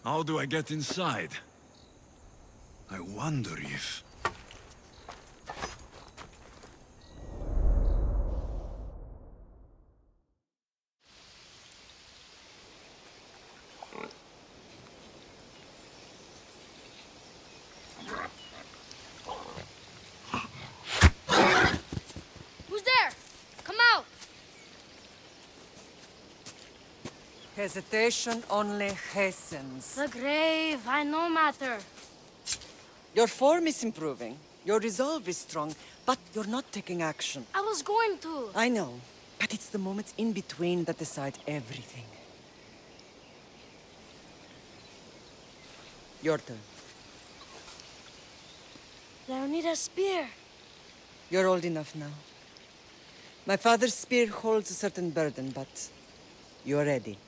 How do I get inside? I wonder if... Who's there? Come out! Hesitation only hastens. The grave, I no matter. Your form is improving. Your resolve is strong, but you're not taking action. I was going to. I know, but it's the moments in between that decide everything. Your turn. Leonida's spear. You're old enough now. My father's spear holds a certain burden, but you're ready.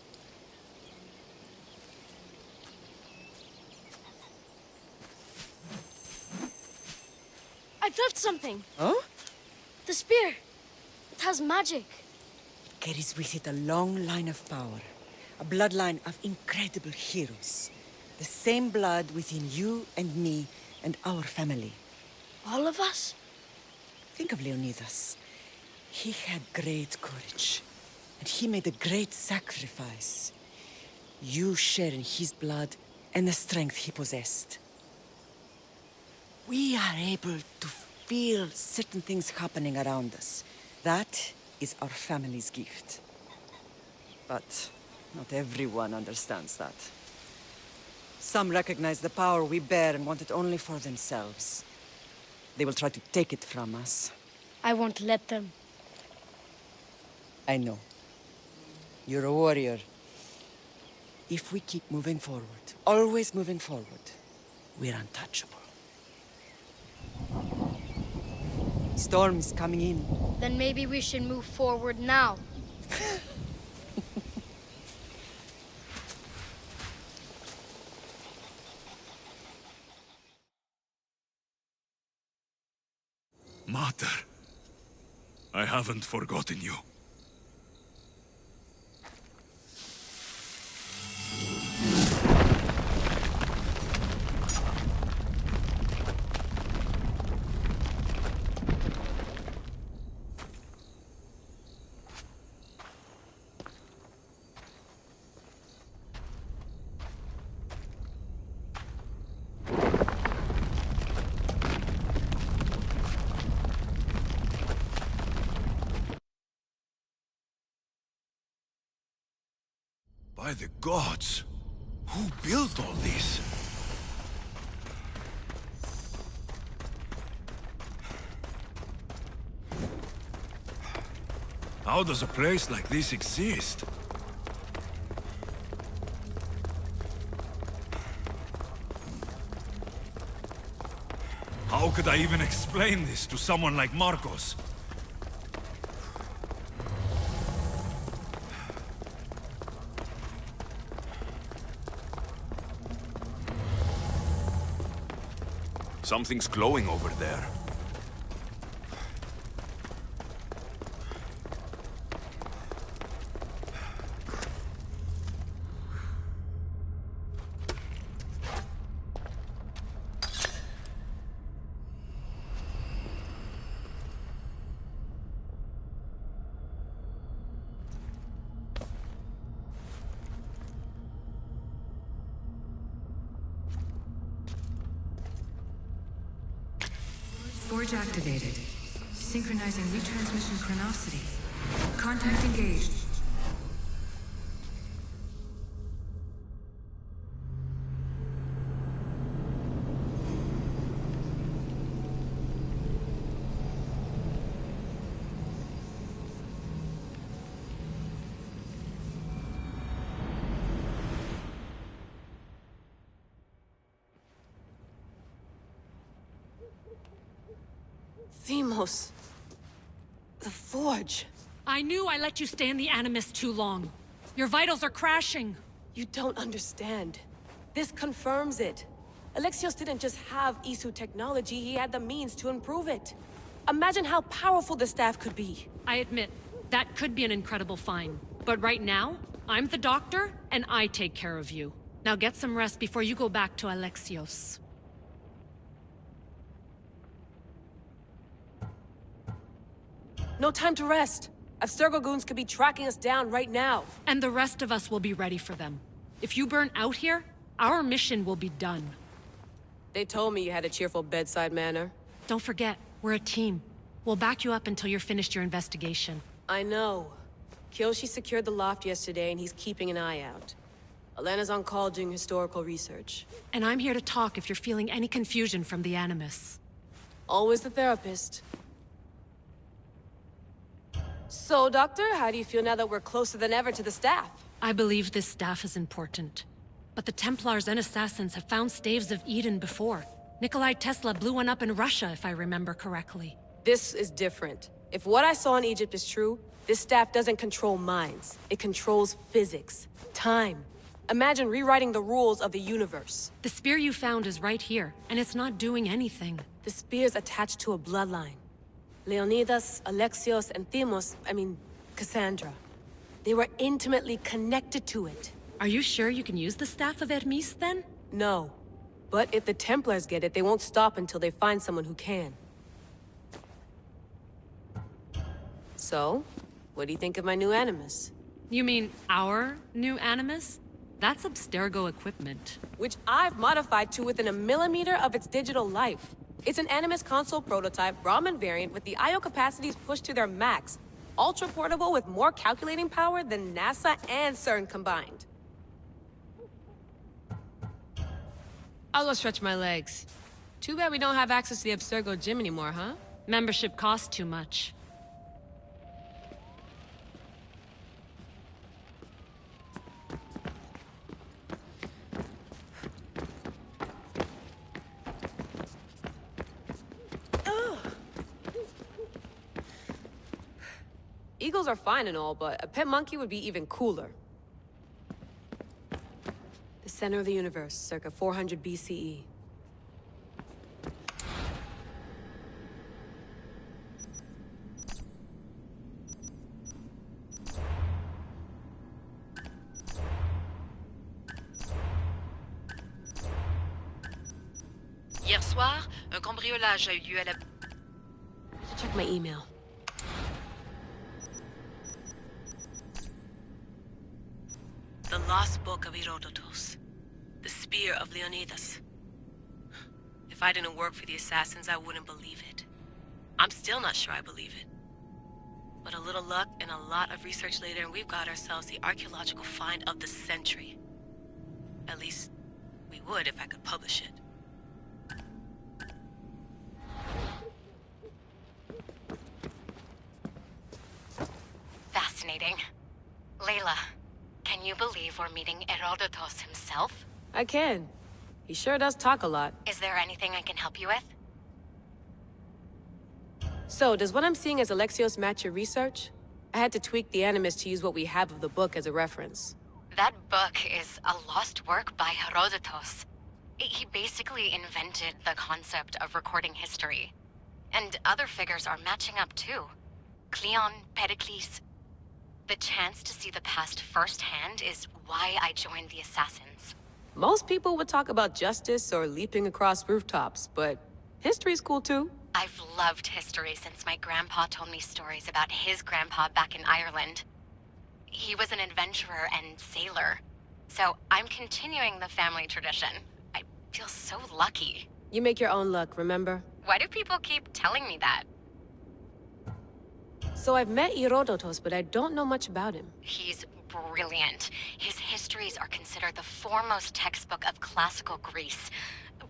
I felt something. Oh? The spear. It has magic. It carries with it a long line of power. A bloodline of incredible heroes. The same blood within you and me and our family. All of us? Think of Leonidas. He had great courage. And he made a great sacrifice. You share in his blood and the strength he possessed. We are able to feel certain things happening around us. That is our family's gift. But not everyone understands that. Some recognize the power we bear and want it only for themselves. They will try to take it from us. I won't let them. I know. You're a warrior. If we keep moving forward, always moving forward, we're untouchable. Storm's coming in. Then maybe we should move forward now. Mater, I haven't forgotten you. By the gods! Who built all this? How does a place like this exist? How could I even explain this to someone like Marcos? Something's glowing over there. Forge activated. Synchronizing retransmission chronicity. Contact engaged. Themos. The Forge. I knew I let you stay in the Animus too long. Your vitals are crashing. You don't understand. This confirms it. Alexios didn't just have Isu technology, he had the means to improve it. Imagine how powerful the staff could be. I admit, that could be an incredible find. But right now, I'm the doctor, and I take care of you. Now get some rest before you go back to Alexios. No time to rest. Abstergo goons could be tracking us down right now. And the rest of us will be ready for them. If you burn out here, our mission will be done. They told me you had a cheerful bedside manner. Don't forget, we're a team. We'll back you up until you're finished your investigation. I know. Kyoshi secured the loft yesterday and he's keeping an eye out. Elena's on call doing historical research. And I'm here to talk if you're feeling any confusion from the Animus. Always the therapist. So, Doctor, how do you feel now that we're closer than ever to the staff? I believe this staff is important. But the Templars and Assassins have found staves of Eden before. Nikolai Tesla blew one up in Russia, if I remember correctly. This is different. If what I saw in Egypt is true, this staff doesn't control minds. It controls physics, time. Imagine rewriting the rules of the universe. The spear you found is right here, and it's not doing anything. The spear's attached to a bloodline. Leonidas, Alexios, and Cassandra. They were intimately connected to it. Are you sure you can use the Staff of Hermes, then? No. But if the Templars get it, they won't stop until they find someone who can. So, what do you think of my new Animus? You mean our new Animus? That's Abstergo equipment. Which I've modified to within a millimeter of its digital life. It's an Animus console prototype, Raman variant with the I/O capacities pushed to their max. Ultra portable with more calculating power than NASA and CERN combined. I'll go stretch my legs. Too bad we don't have access to the Abstergo gym anymore, huh? Membership costs too much. Eagles are fine and all, but a pet monkey would be even cooler. The center of the universe, circa 400 BCE. Hier soir, un cambriolage a eu lieu à la... Check my email. The Lost Book of Herodotus. The Spear of Leonidas. If I didn't work for the Assassins, I wouldn't believe it. I'm still not sure I believe it. But a little luck and a lot of research later, and we've got ourselves the archaeological find of the century. At least, we would if I could publish it. Fascinating. Layla, can you believe we're meeting Herodotus himself? I can. He sure does talk a lot. Is there anything I can help you with? So, does what I'm seeing as Alexios match your research? I had to tweak the Animus to use what we have of the book as a reference. That book is a lost work by Herodotus. He basically invented the concept of recording history. And other figures are matching up too. Cleon, Pericles. The chance to see the past firsthand is why I joined the Assassins. Most people would talk about justice or leaping across rooftops, but history's cool too. I've loved history since my grandpa told me stories about his grandpa back in Ireland. He was an adventurer and sailor, so I'm continuing the family tradition. I feel so lucky. You make your own luck, remember? Why do people keep telling me that? So I've met Herodotus, but I don't know much about him. He's brilliant. His histories are considered the foremost textbook of classical Greece.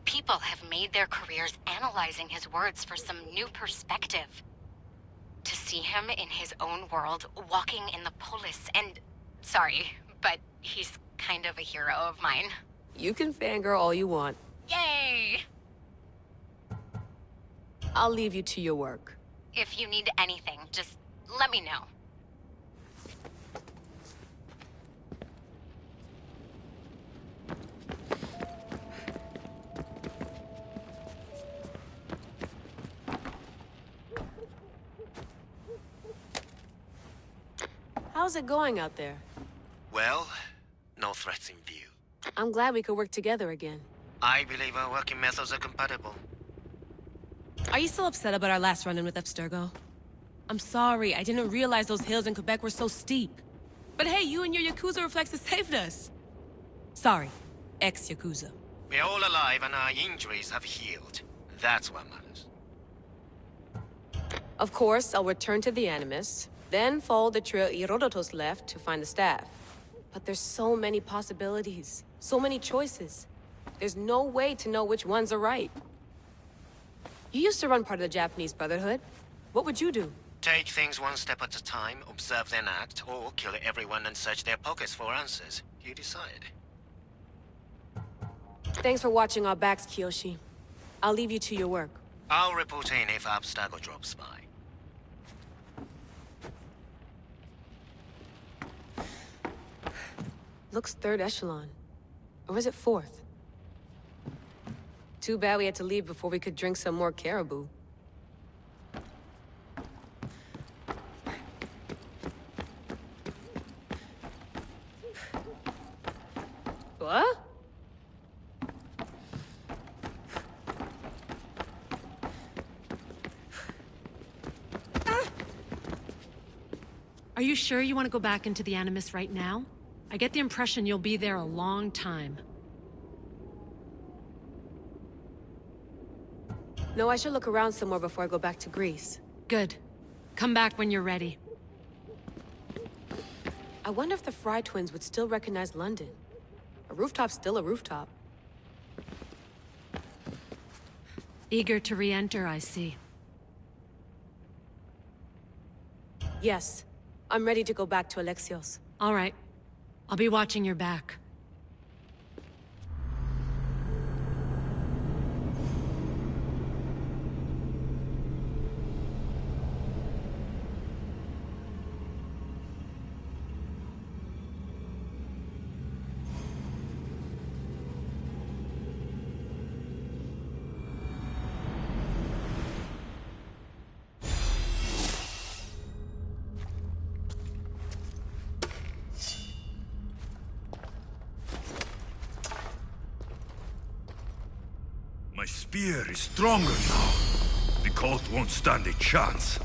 People have made their careers analyzing his words for some new perspective. To see him in his own world, walking in the polis, and... Sorry, but he's kind of a hero of mine. You can fangirl all you want. Yay! I'll leave you to your work. If you need anything, just let me know. How's it going out there? Well, no threats in view. I'm glad we could work together again. I believe our working methods are compatible. Are you still upset about our last run-in with Abstergo? I'm sorry, I didn't realize those hills in Quebec were so steep. But hey, you and your Yakuza reflexes saved us. Sorry, ex-Yakuza. We're all alive and our injuries have healed. That's what matters. Of course, I'll return to the Animus, then follow the trail Herodotus left to find the staff. But there's so many possibilities, so many choices. There's no way to know which ones are right. You used to run part of the Japanese Brotherhood. What would you do? Take things one step at a time, observe then act, or kill everyone and search their pockets for answers. You decide. Thanks for watching our backs, Kiyoshi. I'll leave you to your work. I'll report in if Abstergo drops by. Looks third echelon. Or is it fourth? Too bad we had to leave before we could drink some more caribou. What? Are you sure you want to go back into the Animus right now? I get the impression you'll be there a long time. No, I should look around some more before I go back to Greece. Good. Come back when you're ready. I wonder if the Fry twins would still recognize London. A rooftop's still a rooftop. Eager to re-enter, I see. Yes. I'm ready to go back to Alexios. All right. I'll be watching your back. My spear is stronger now. The cult won't stand a chance.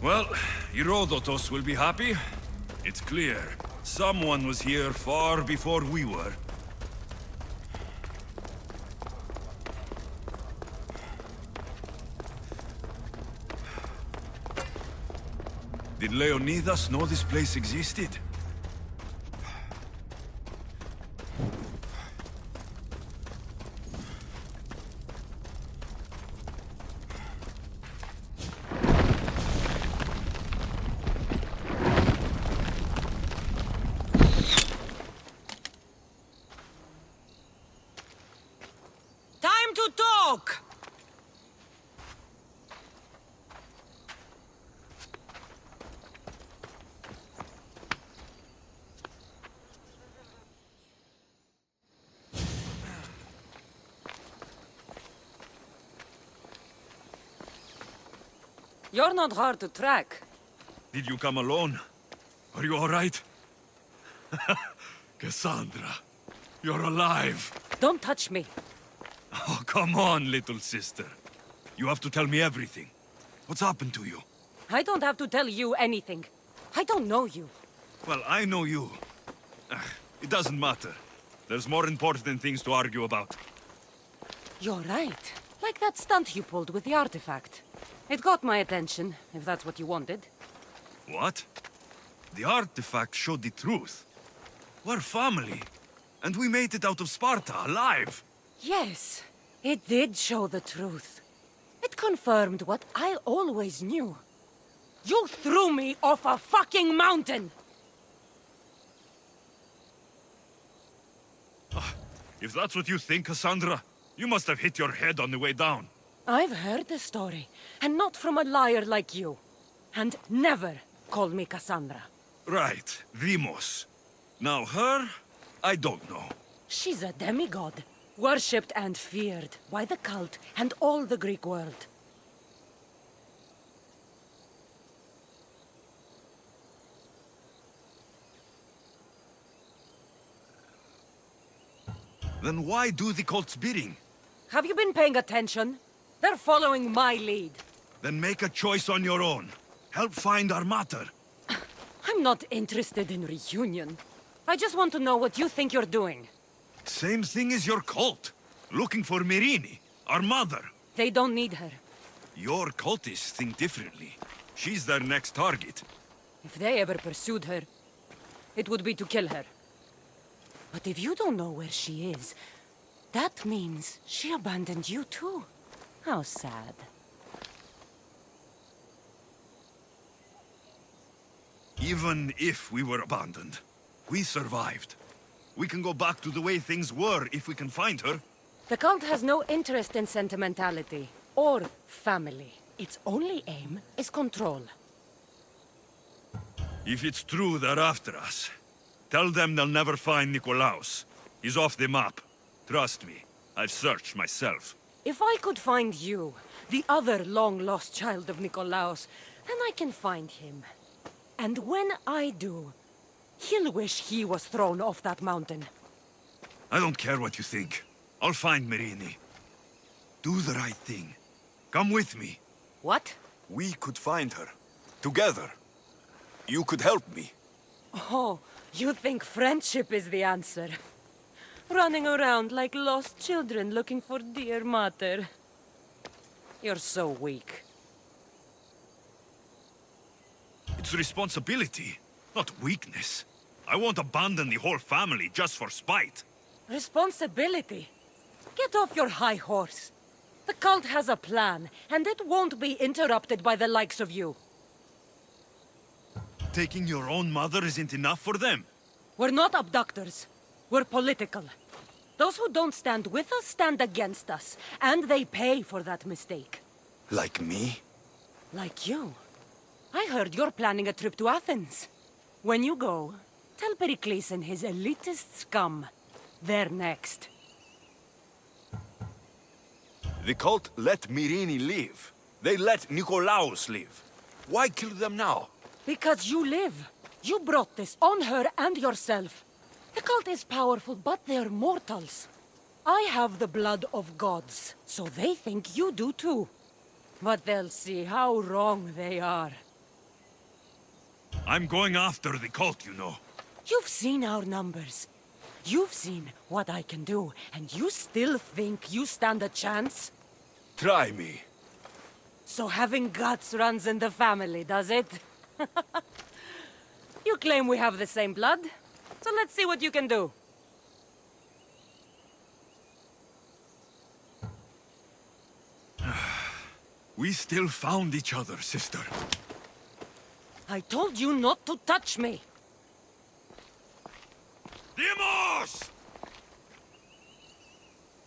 Well, Herodotus will be happy. It's clear. Someone was here far before we were. Did Leonidas know this place existed? talk! You're not hard to track. Did you come alone? Are you all right? Cassandra, you're alive. Don't touch me. Oh, come on, little sister. You have to tell me everything. What's happened to you? I don't have to tell you anything. I don't know you. Well, I know you. It doesn't matter. There's more important things to argue about. You're right. Like that stunt you pulled with the artifact. It got my attention, if that's what you wanted. What? The artifact showed the truth. We're family. And we made it out of Sparta, alive. Yes, it did show the truth. It confirmed what I always knew. You threw me off a fucking mountain! If that's what you think, Cassandra, you must have hit your head on the way down. I've heard the story, and not from a liar like you. And never call me Cassandra. Right, Demos. Now her, I don't know. She's a demigod, worshipped and feared by the cult and all the Greek world. Then why do the cult's bidding? Have you been paying attention? They're following my lead. Then make a choice on your own. Help find our mater. I'm not interested in reunion. I just want to know what you think you're doing. Same thing as your cult. Looking for Myrrine, our mother. They don't need her. Your cultists think differently. She's their next target. If they ever pursued her, it would be to kill her. But if you don't know where she is, that means she abandoned you too. How sad. Even if we were abandoned, we survived. We can go back to the way things were if we can find her. The cult has no interest in sentimentality or family. Its only aim is control. If it's true they're after us, tell them they'll never find Nikolaos. He's off the map. Trust me, I've searched myself. If I could find you, the other long-lost child of Nikolaos, then I can find him. And when I do, he'll wish he was thrown off that mountain. I don't care what you think. I'll find Myrrine. Do the right thing. Come with me. What? We could find her. Together. You could help me. Oh, you think friendship is the answer? Running around like lost children looking for dear mater. You're so weak. It's responsibility, not weakness. I won't abandon the whole family just for spite. Responsibility? Get off your high horse. The cult has a plan, and it won't be interrupted by the likes of you. Taking your own mother isn't enough for them. We're not abductors. We're political. Those who don't stand with us stand against us, and they pay for that mistake. Like me? Like you. I heard you're planning a trip to Athens. When you go, tell Pericles and his elitist scum they're next. The cult let Myrrine live. They let Nikolaos live. Why kill them now? Because you live. You brought this on her and yourself. The cult is powerful, but they're mortals. I have the blood of gods, so they think you do too. But they'll see how wrong they are. I'm going after the cult, you know. You've seen our numbers. You've seen what I can do, and you still think you stand a chance? Try me. So having guts runs in the family, does it? You claim we have the same blood, so let's see what you can do. We still found each other, sister. I told you not to touch me. Demos!